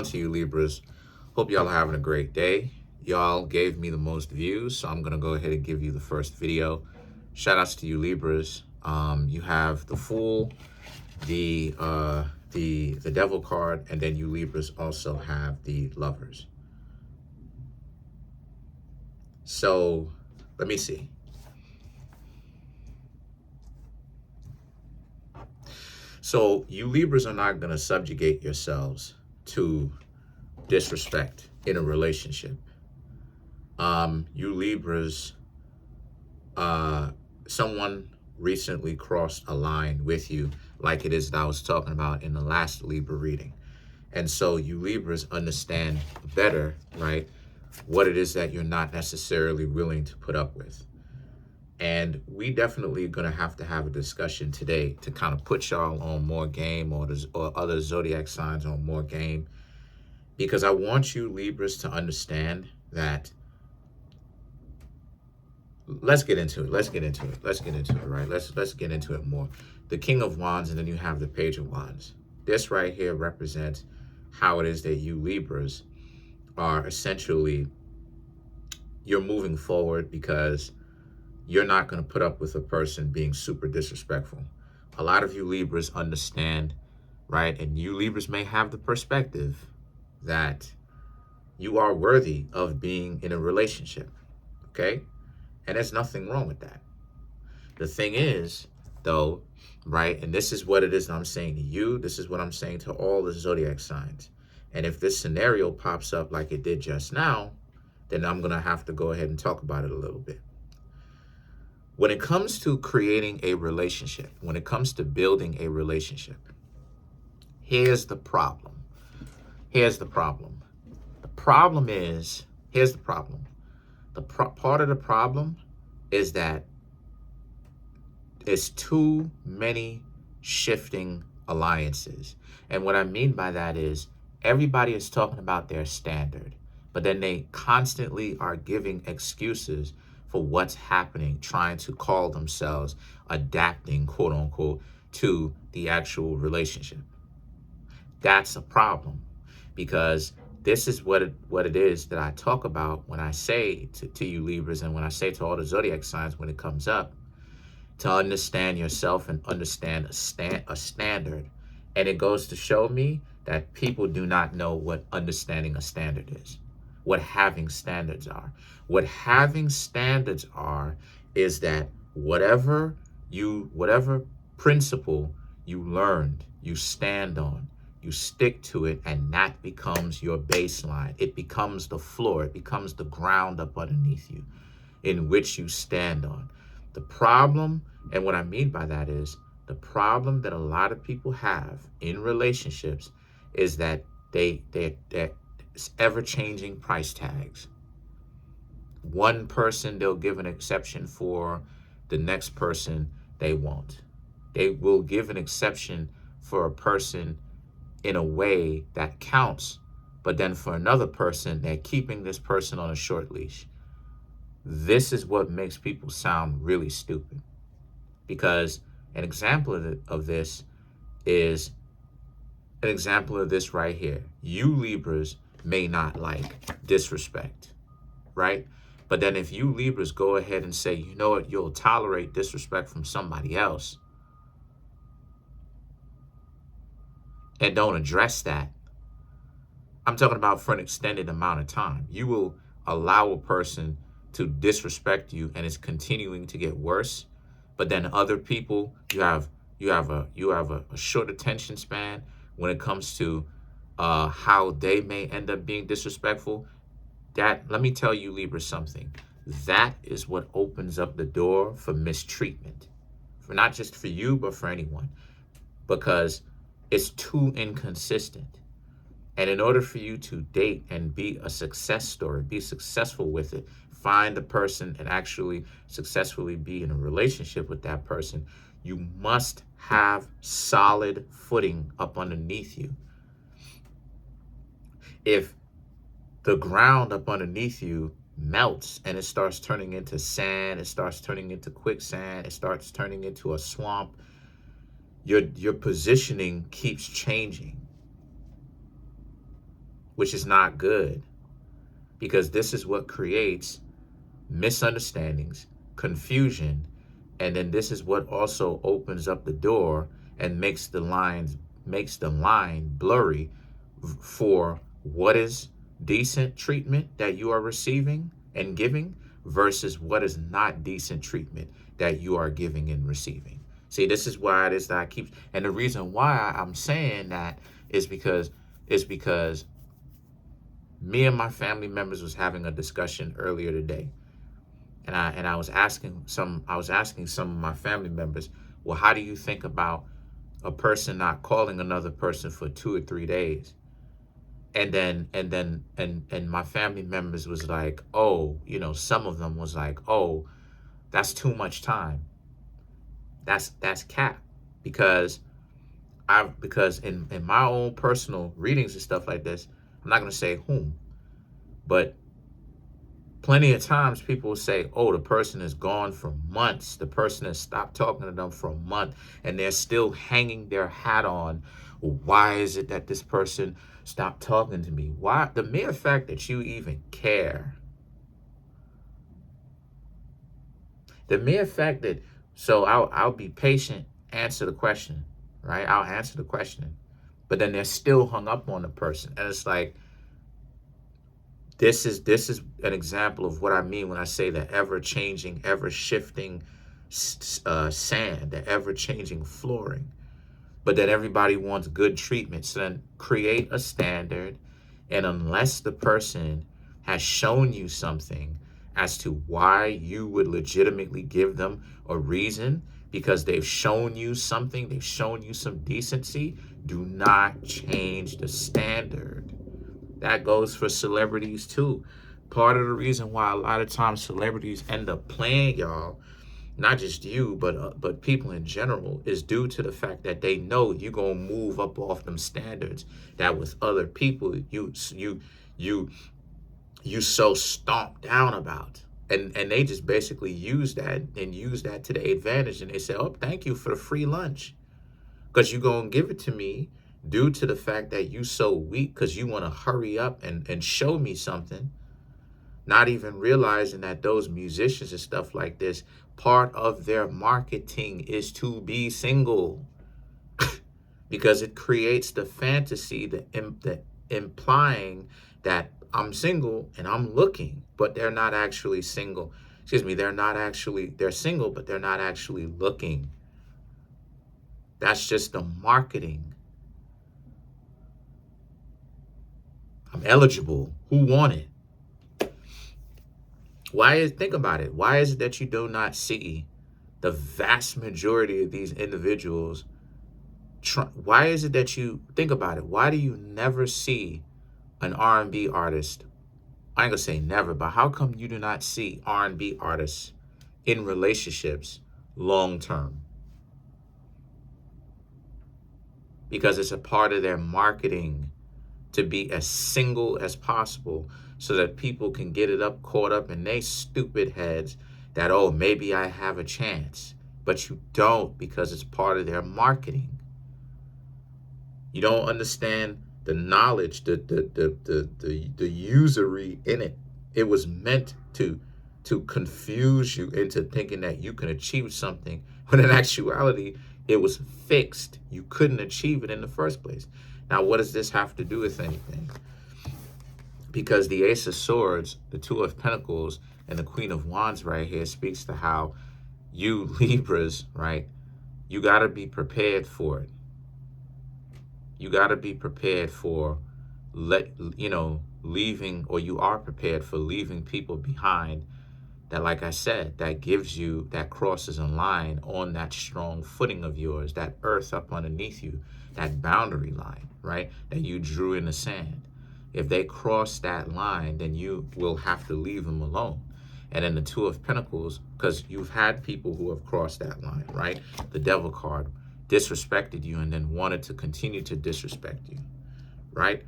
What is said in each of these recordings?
To you Libras, hope y'all are having a great day. Y'all gave me the most views, so I'm gonna go ahead and give you the first video. Shout outs to you Libras. You have the Fool, the Devil card, and then you Libras also have the Lovers. So let me see. So you Libras are not gonna subjugate yourselves to disrespect in a relationship. You Libras, someone recently crossed a line with you, like it is that I was talking about in the last Libra reading. And so you Libras understand better, right, what it is that you're not necessarily willing to put up with. And we definitely going to have a discussion today to kind of put y'all on more game, or other zodiac signs on more game, because I want you Libras to understand that. Let's get into it. Let's get into it, right? Let's get into it more. The King of Wands, and then you have the Page of Wands. This right here represents how it is that you Libras are essentially, you're moving forward because you're not going to put up with a person being super disrespectful. A lot of you Libras understand, right? And you Libras may have the perspective that you are worthy of being in a relationship, okay? And there's nothing wrong with that. The thing is, though, right, and this is what it is that I'm saying to you, this is what I'm saying to all the zodiac signs. And if this scenario pops up like it did just now, then I'm going to have to go ahead and talk about it a little bit. When it comes to creating a relationship, when it comes to building a relationship, here's the problem. Here's the problem. The problem is, here's the problem. Part of the problem is that there's too many shifting alliances. And what I mean by that is everybody is talking about their standard, but then they constantly are giving excuses for what's happening, trying to call themselves adapting, quote unquote, to the actual relationship. That's a problem, because this is what it is that I talk about when I say to you Libras, and when I say to all the zodiac signs when it comes up, to understand yourself and understand a standard. And it goes to show me that people do not know what understanding a standard is, what having standards are. What having standards are is that whatever principle you learned, you stand on, you stick to it, and that becomes your baseline. It becomes the floor. It becomes the ground up underneath you in which you stand on. The problem, and what I mean by that is, the problem that a lot of people have in relationships is that they're ever-changing price tags. One person they'll give an exception for, the next person they won't. They will give an exception for a person in a way that counts, but then for another person, they're keeping this person on a short leash. This is what makes people sound really stupid, because an example of this is an example of this right here. You Libras may not like disrespect, right? But then if you Libras go ahead and say, you know what, you'll tolerate disrespect from somebody else and don't address that, I'm talking about for an extended amount of time. You will allow a person to disrespect you, and it's continuing to get worse. But then other people, you have a short attention span when it comes to how they may end up being disrespectful. That, let me tell you Libra something. That is what opens up the door for mistreatment, for not just for you, but for anyone, because it's too inconsistent. And in order for you to date and be a success story, be successful with it, find a person and actually successfully be in a relationship with that person, you must have solid footing up underneath you. If the ground up underneath you melts and it starts turning into sand, it starts turning into quicksand, it starts turning into a swamp, your positioning keeps changing. which is not good, because this is what creates misunderstandings, confusion, and then this is what also opens up the door and makes the line blurry for what is decent treatment that you are receiving and giving versus what is not decent treatment that you are giving and receiving. See, this is why it is that I keep, and the reason why I'm saying that is because me and my family members was having a discussion earlier today. And I was asking some of my family members, well, how do you think about a person not calling another person for 2 or 3 days? And my family members was like, oh, some of them was like, oh, that's too much time. That's cap. Because in my own personal readings and stuff like this, I'm not gonna say whom, but plenty of times people will say, oh, the person is gone for months. The person has stopped talking to them for a month, and they're still hanging their hat on, why is it that this person stopped talking to me? Why? The mere fact that you even care. The mere fact that, so I'll be patient, answer the question, right? I'll answer the question, but then they're still hung up on the person. And it's like, this is an example of what I mean when I say the ever-changing, ever-shifting sand, the ever-changing flooring. But that everybody wants good treatment. So then create a standard, and unless the person has shown you something as to why you would legitimately give them a reason, because they've shown you something, they've shown you some decency, do not change the standard. That goes for celebrities too. Part of the reason why a lot of times celebrities end up playing y'all, not just you, but people in general, is due to the fact that they know you're gonna move up off them standards that with other people you so stomped down about. And they just basically use that to their advantage, and they say, oh, thank you for the free lunch, because you're gonna give it to me due to the fact that you so weak, because you want to hurry up and show me something, not even realizing that those musicians and stuff like this, part of their marketing is to be single because it creates the fantasy, the implying that I'm single and I'm looking, but they're not actually single. Excuse me, they're single, but they're not actually looking. That's just the marketing. I'm eligible. Who want it? Think about it. Why is it that you do not see the vast majority of these individuals? Why is it that you think about it? Why do you never see an R&B artist? I ain't gonna say never, but how come you do not see R&B artists in relationships long term? Because it's a part of their marketing to be as single as possible so that people can get caught up in their stupid heads that, oh, maybe I have a chance. But you don't, because it's part of their marketing. You don't understand the knowledge, the usury in it. It was meant to confuse you into thinking that you can achieve something, when in actuality, it was fixed. You couldn't achieve it in the first place. Now, what does this have to do with anything? Because the Ace of Swords, the Two of Pentacles, and the Queen of Wands right here speaks to how you Libras, right, you got to be prepared for it. You got to be prepared for leaving, or you are prepared for leaving people behind that, like I said, that crosses a line on that strong footing of yours, that earth up underneath you, that boundary line, right, that you drew in the sand. If they cross that line, then you will have to leave them alone. And then the Two of Pentacles, because you've had people who have crossed that line, right? The Devil card disrespected you and then wanted to continue to disrespect you, right?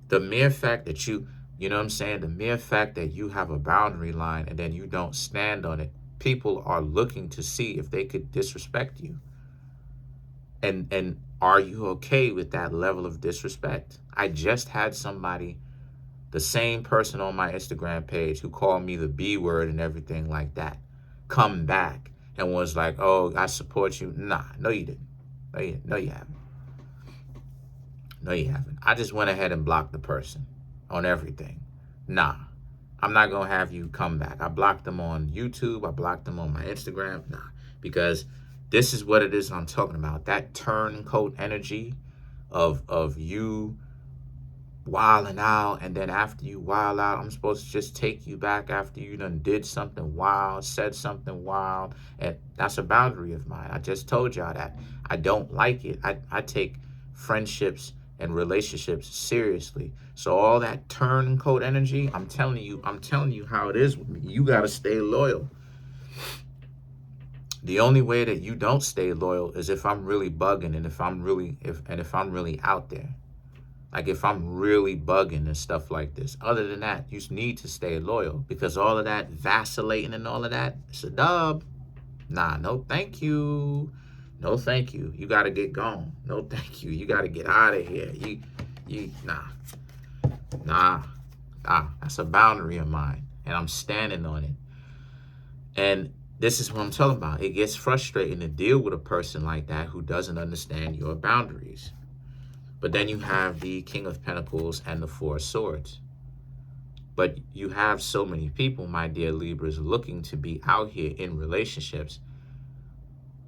The mere fact that you know what I'm saying? The mere fact that you have a boundary line and then you don't stand on it, people are looking to see if they could disrespect you. And are you okay with that level of disrespect? I just had somebody The same person on my Instagram page who called me the B word and everything like that, come back and was like, oh, I support you. Nah, no, you didn't. No, you haven't. No, you haven't. I just went ahead and blocked the person on everything. Nah, I'm not going to have you come back. I blocked them on YouTube. I blocked them on my Instagram. Nah, because this is what it is I'm talking about. That turncoat energy of you wilding out, and then after you wild out, I'm supposed to just take you back after you done did something wild, said something wild, and that's a boundary of mine. I just told y'all that. I don't like it. I take friendships and relationships seriously. So all that turncoat energy, I'm telling you how it is with me. You gotta stay loyal. The only way that you don't stay loyal is if I'm really bugging and if I'm really out there. Like if I'm really bugging and stuff like this. Other than that, you need to stay loyal, because all of that vacillating and all of that, it's a dub. Nah, no thank you. No thank you. You got to get gone. No thank you. You got to get out of here. Nah. That's a boundary of mine, and I'm standing on it. And this is what I'm talking about. It gets frustrating to deal with a person like that who doesn't understand your boundaries. But then you have the King of Pentacles and the Four of Swords. But you have so many people, my dear Libras, looking to be out here in relationships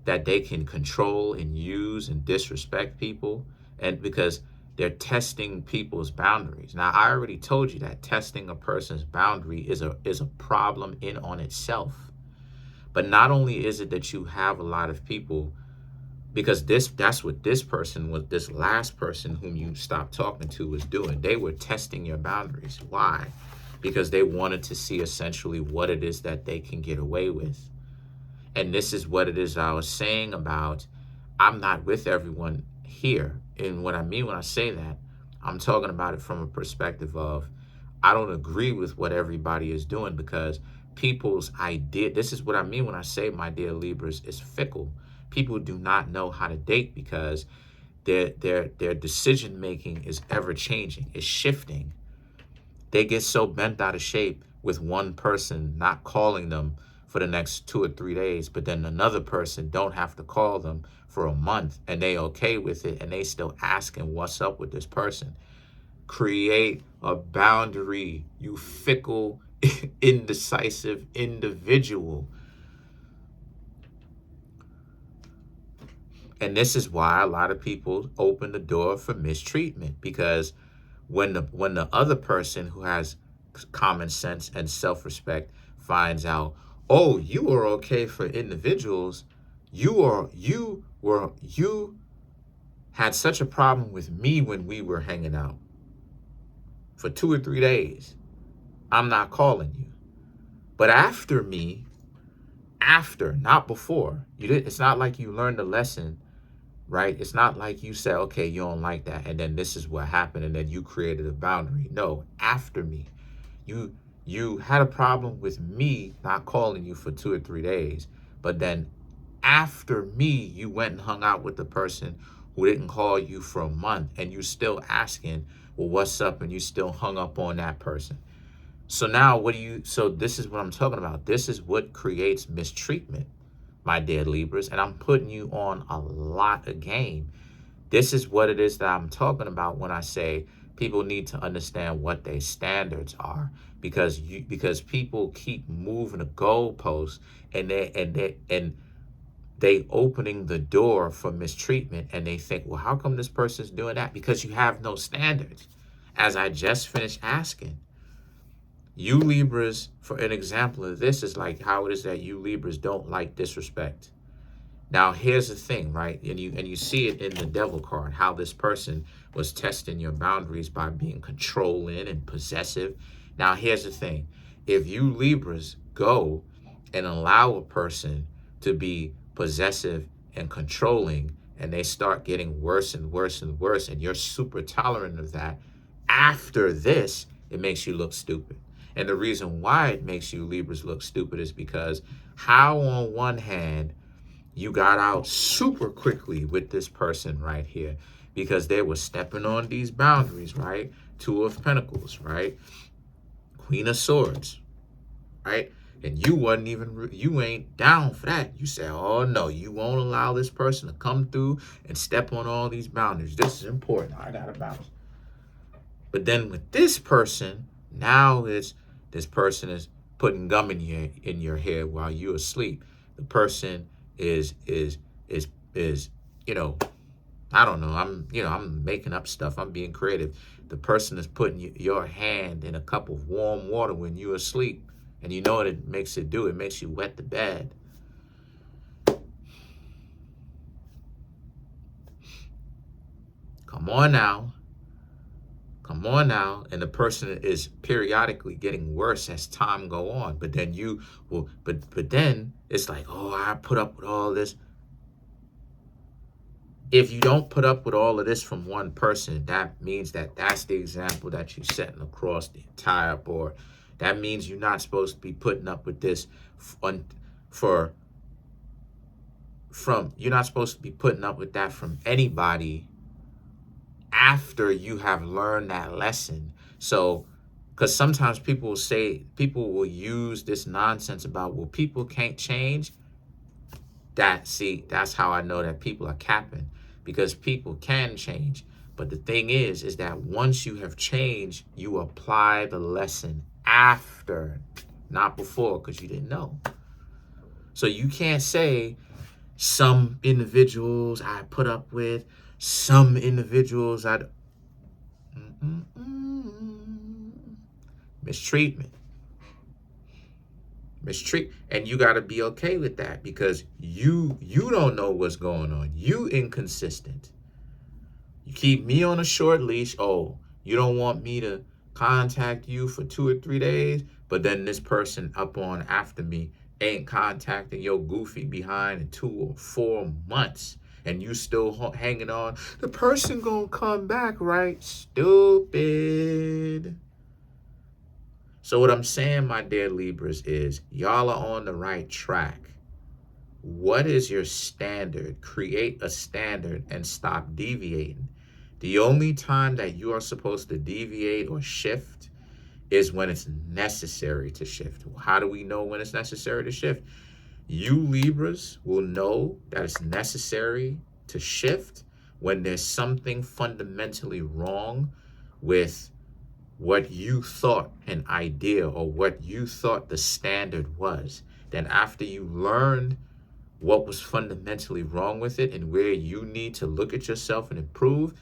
that they can control and use and disrespect people, and because they're testing people's boundaries. Now, I already told you that testing a person's boundary is a problem in on itself. But not only is it that you have a lot of people, because that's what this last person whom you stopped talking to was doing. They were testing your boundaries. Why? Because they wanted to see essentially what it is that they can get away with. And this is what it is I was saying about, I'm not with everyone here. And what I mean when I say that, I'm talking about it from a perspective of, I don't agree with what everybody is doing, because people's idea, this is what I mean when I say, my dear Libras, is fickle. People do not know how to date because their decision making is ever changing, is shifting. They get so bent out of shape with one person not calling them for the next 2 or 3 days, but then another person don't have to call them for a month, and they okay with it, and they still asking what's up with this person. Create a boundary, you fickle, indecisive individual. And this is why a lot of people open the door for mistreatment, because when the other person who has common sense and self-respect finds out, oh, you are okay for individuals, you had such a problem with me when we were hanging out for 2 or 3 days, I'm not calling you. But after me, not before, it's not like you learned the lesson, right? It's not like you said, okay, you don't like that, and then this is what happened, and then you created a boundary. No, after me. You had a problem with me not calling you for 2 or 3 days, but then after me, you went and hung out with the person who didn't call you for a month, and you still asking, well, what's up? And you still hung up on that person. So now so this is what I'm talking about. This is what creates mistreatment, my dear Libras, and I'm putting you on a lot of game. This is what it is that I'm talking about when I say people need to understand what their standards are, because people keep moving the goalposts, and they opening the door for mistreatment, and they think, well, how come this person's doing that? Because you have no standards. As I just finished asking, you Libras, for an example of this, is like how it is that you Libras don't like disrespect. Now, here's the thing, right? And you see it in the Devil card, how this person was testing your boundaries by being controlling and possessive. Now, here's the thing. If you Libras go and allow a person to be possessive and controlling, and they start getting worse and worse and worse, and you're super tolerant of that, after this, it makes you look stupid. And the reason why it makes you Libras look stupid is because how on one hand, you got out super quickly with this person right here because they were stepping on these boundaries, right? Two of Pentacles, right? Queen of Swords, right? And you wasn't even, you ain't down for that. You say, oh no, you won't allow this person to come through and step on all these boundaries. This is important. I gotta bounce. But then with this person, now it's, this person is putting gum in your hair while you're asleep. The person is, you know, I don't know. I'm making up stuff. I'm being creative. The person is putting your hand in a cup of warm water when you're asleep. And you know what it makes it do? It makes you wet the bed. Come on now. Come on now. And the person is periodically getting worse as time go on. But then you will, but then it's like, oh, I put up with all this. If you don't put up with all of this from one person, that means that that's the example that you're setting across the entire board. That means you're not supposed to be putting up with this you're not supposed to be putting up with that from anybody after you have learned that lesson. So, because sometimes people will use this nonsense about, well, people can't change. That's how I know that people are capping, because people can change. But the thing is that once you have changed, you apply the lesson after, not before, because you didn't know. So you can't say some individuals I put up with, some individuals mistreatment. And you got to be okay with that, because you don't know what's going on. You inconsistent. You keep me on a short leash. Oh, you don't want me to contact you for 2 or 3 days, but then this person up on after me ain't contacting your goofy behind in 2 or 4 months, and you still hanging on. The person gonna come back, right? Stupid. So what I'm saying, my dear Libras, is y'all are on the right track. What is your standard? Create a standard and stop deviating. The only time that you are supposed to deviate or shift is when it's necessary to shift. How do we know when it's necessary to shift? You Libras will know that it's necessary to shift when there's something fundamentally wrong with what you thought an idea or what you thought the standard was. Then after you learned what was fundamentally wrong with it and where you need to look at yourself and improve,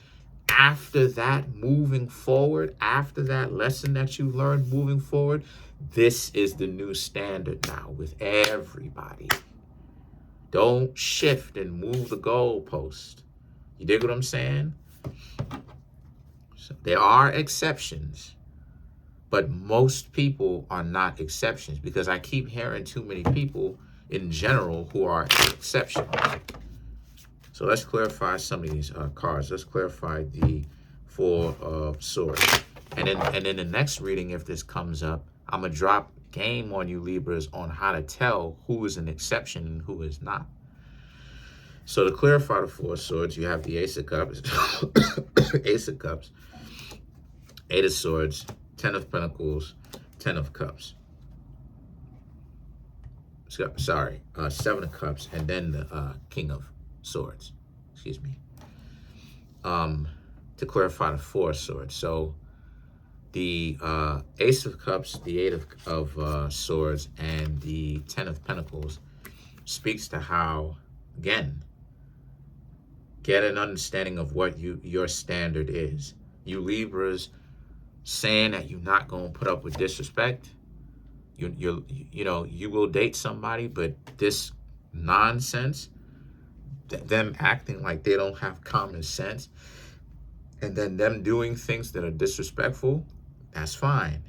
after that, moving forward, after that lesson that you learned moving forward, this is the new standard now with everybody. Don't shift and move the goalpost. You dig what I'm saying? So there are exceptions, but most people are not exceptions, because I keep hearing too many people in general who are exceptions. So let's clarify some of these cards. Let's clarify the Four of Swords. And then the next reading, if this comes up, I'm going to drop game on you Libras on how to tell who is an exception and who is not. So to clarify the Four of Swords, you have the Ace of Cups, Ace of Cups, Eight of Swords, Ten of Pentacles, Ten of Cups. Sorry, Seven of Cups, and then the King of Swords. Excuse me. To clarify the Four of Swords. So the Ace of Cups, the Eight of Swords, and the Ten of Pentacles speaks to how, again, get an understanding of what your standard is. You Libras saying that you're not going to put up with disrespect. You will date somebody, but this nonsense, them acting like they don't have common sense, and then them doing things that are disrespectful, that's fine.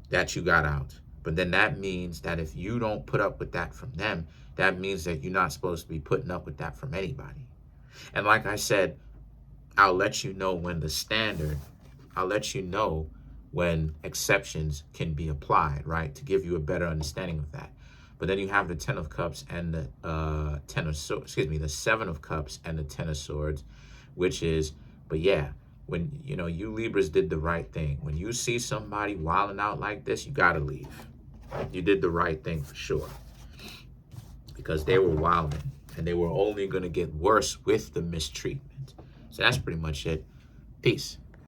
That you got out. But then that means that if you don't put up with that from them, that means that you're not supposed to be putting up with that from anybody. And like I said, I'll let you know when the standard, I'll let you know when exceptions can be applied, right? To give you a better understanding of that. But then you have the Ten of Cups and the the Seven of Cups and the Ten of Swords, which is, but yeah, when, you know, you Libras did the right thing. When you see somebody wilding out like this, you got to leave. You did the right thing for sure. Because they were wilding. And they were only going to get worse with the mistreatment. So that's pretty much it. Peace.